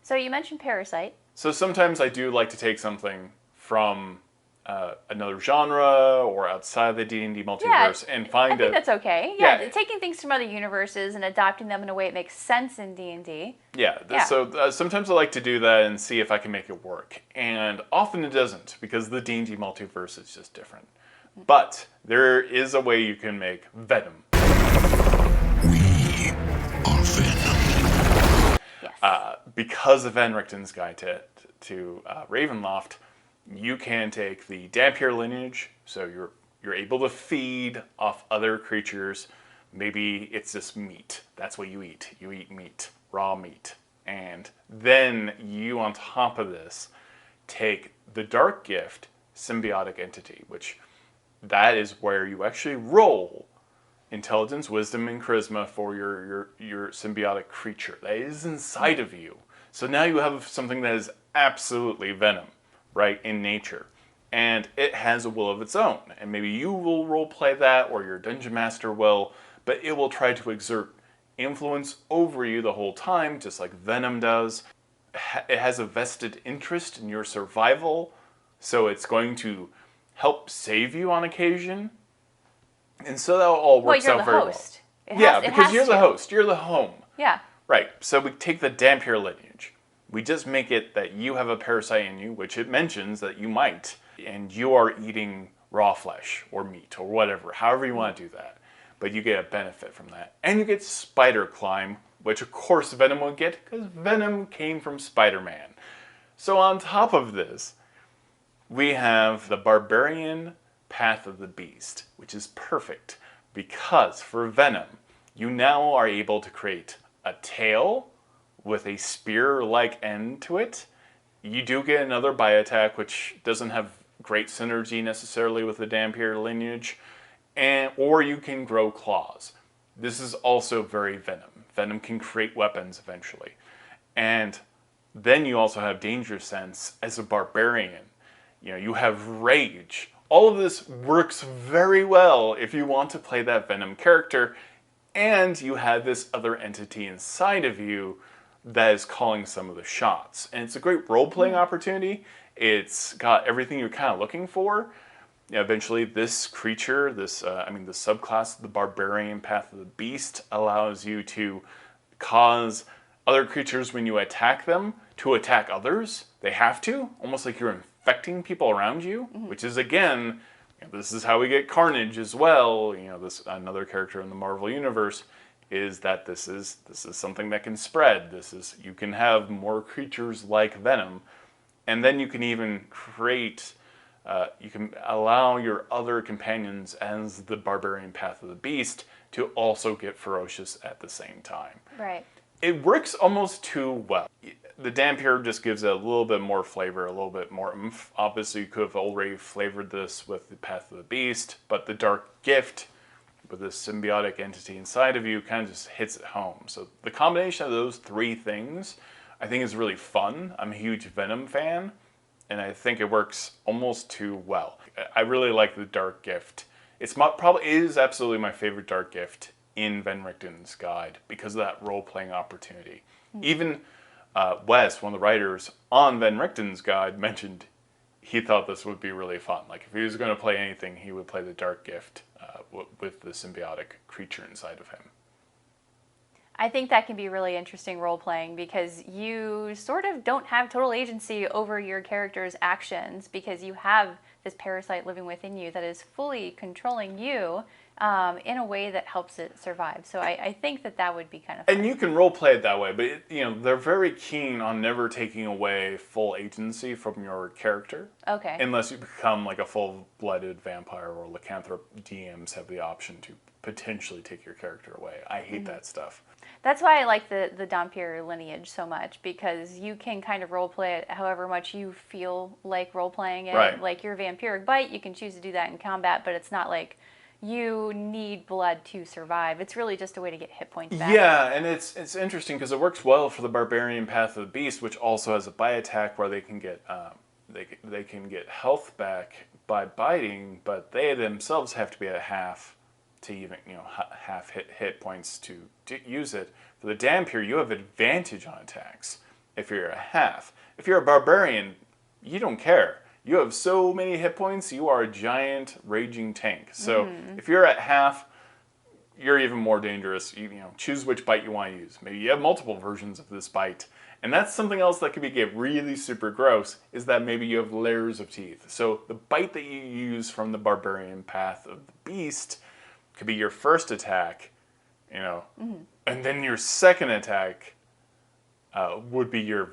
So you mentioned Parasite. So sometimes I do like to take something from another genre or outside the D&D multiverse and find I think that's okay. Yeah. Taking things from other universes and adapting them in a way it makes sense in D&D. So sometimes I like to do that and see if I can make it work. And often it doesn't, because the D&D multiverse is just different. But there is a way you can make Venom. We are Venom. Yes. Because of Van Richten's guide to Ravenloft, you can take the Dampier lineage, so you're able to feed off other creatures. Maybe it's just meat. That's what you eat. You eat meat, raw meat. And then you, on top of this, take the Dark Gift symbiotic entity, which that is where you actually roll intelligence, wisdom, and charisma for your symbiotic creature. That is inside of you. So now you have something that is absolutely Venom, right, in nature. And it has a will of its own. And maybe you will roleplay that, or your dungeon master will, but it will try to exert influence over you the whole time, just like Venom does. It has a vested interest in your survival, so it's going to help save you on occasion. And so that all works out very well. Because you're the host. You're the home. Yeah. Right. So we take the Dampier lineage. We just make it that you have a parasite in you, which it mentions that you might, and you are eating raw flesh or meat or whatever, however you want to do that. But you get a benefit from that. And you get spider climb, which of course Venom would get, because Venom came from Spider-Man. So on top of this, we have the Barbarian Path of the Beast, which is perfect, because for Venom, you now are able to create a tail with a spear-like end to it. You do get another bite attack, which doesn't have great synergy necessarily with the Dampier lineage, or you can grow claws. This is also very Venom. Venom can create weapons eventually. And then you also have Danger Sense as a barbarian. You know, you have Rage. All of this works very well if you want to play that Venom character, and you have this other entity inside of you that is calling some of the shots. And it's a great role-playing opportunity. It's got everything you're kind of looking for. You know, eventually this creature, the subclass, the Barbarian Path of the Beast, allows you to cause other creatures, when you attack them, to attack others. They have to, almost like you're infecting people around you, which is, again, this is how we get Carnage as well. You know, this another character in the Marvel Universe, is that this is something that can spread. You can have more creatures like Venom, and then you can even create, you can allow your other companions as the Barbarian Path of the Beast to also get ferocious at the same time. Right. It works almost too well. The Dampier just gives it a little bit more flavor, a little bit more oomph. Obviously, you could have already flavored this with the Path of the Beast, but the Dark Gift, with this symbiotic entity inside of you, kind of just hits it home. So the combination of those three things, I think, is really fun. I'm a huge Venom fan, and I think it works almost too well. I really like the Dark Gift. It is absolutely my favorite Dark Gift in Van Richten's guide because of that role-playing opportunity. Even Wes, one of the writers on Van Richten's guide, mentioned he thought this would be really fun. Like, if he was going to play anything, he would play the Dark Gift with the symbiotic creature inside of him. I think that can be really interesting role-playing because you sort of don't have total agency over your character's actions because you have this parasite living within you that is fully controlling you in a way that helps it survive. So I think that would be kind of fun. And you can role-play it that way, but they're very keen on never taking away full agency from your character. Okay. Unless you become like a full-blooded vampire, or lycanthrope DMs have the option to potentially take your character away. I hate that stuff. That's why I like the Dampier lineage so much, because you can kind of roleplay it however much you feel like roleplaying it. Right. Like your vampiric bite, you can choose to do that in combat, but it's not like you need blood to survive. It's really just a way to get hit points back. Yeah, and it's interesting because it works well for the Barbarian Path of the Beast, which also has a bite attack where they can get they can get health back by biting, but they themselves have to be at half to even half hit points to use it. For the Dampier, you have advantage on attacks. if you're a half. If you're a barbarian, you don't care. You have so many hit points, you are a giant raging tank. So if you're at half, you're even more dangerous. You know, choose which bite you want to use. Maybe you have multiple versions of this bite. And that's something else that could get really super gross, is that maybe you have layers of teeth. So the bite that you use from the barbarian path of the beast could be your first attack, you know, and then your second attack would be your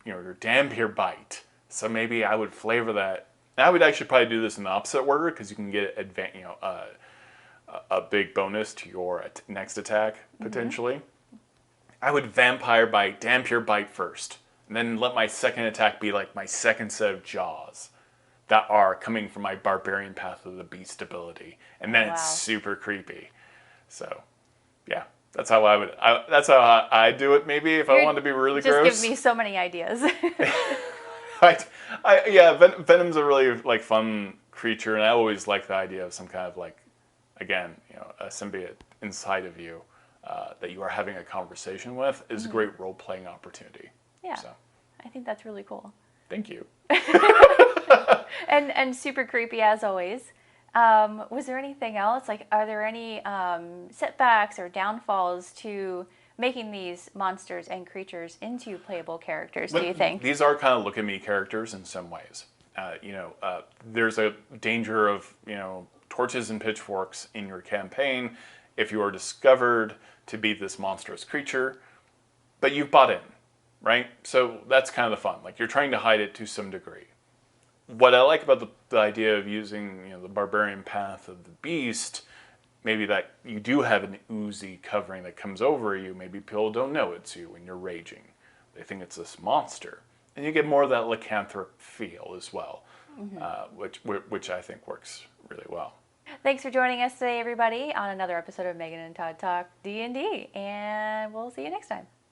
your Dhampir bite. So maybe I would flavor that. I would actually probably do this in the opposite order, because you can get a big bonus to your next attack potentially. I would Vampire Bite, Dhampir Bite first, and then let my second attack be like my second set of jaws that are coming from my Barbarian Path of the Beast ability, and then it's super creepy. So, yeah, that's how that's how I do it. Maybe if I wanted to be really gross. Just give me so many ideas. Venom's a really like fun creature, and I always like the idea of some kind of like, again, you know, a symbiote inside of you. That you are having a conversation with is a great role-playing opportunity. Yeah, so. I think that's really cool. Thank you. and super creepy as always. Was there anything else? Like, are there any setbacks or downfalls to making these monsters and creatures into playable characters, do you think? These are kind of look-at-me characters in some ways. There's a danger of, torches and pitchforks in your campaign if you are discovered to be this monstrous creature, but you've bought in, right? So that's kind of the fun. Like, you're trying to hide it to some degree. What I like about the idea of using, the barbarian path of the beast, maybe that you do have an oozy covering that comes over you. Maybe people don't know it's you when you're raging. They think it's this monster. And you get more of that lycanthrope feel as well, which I think works really well. Thanks for joining us today, everybody, on another episode of Megan and Todd Talk D&D, and we'll see you next time.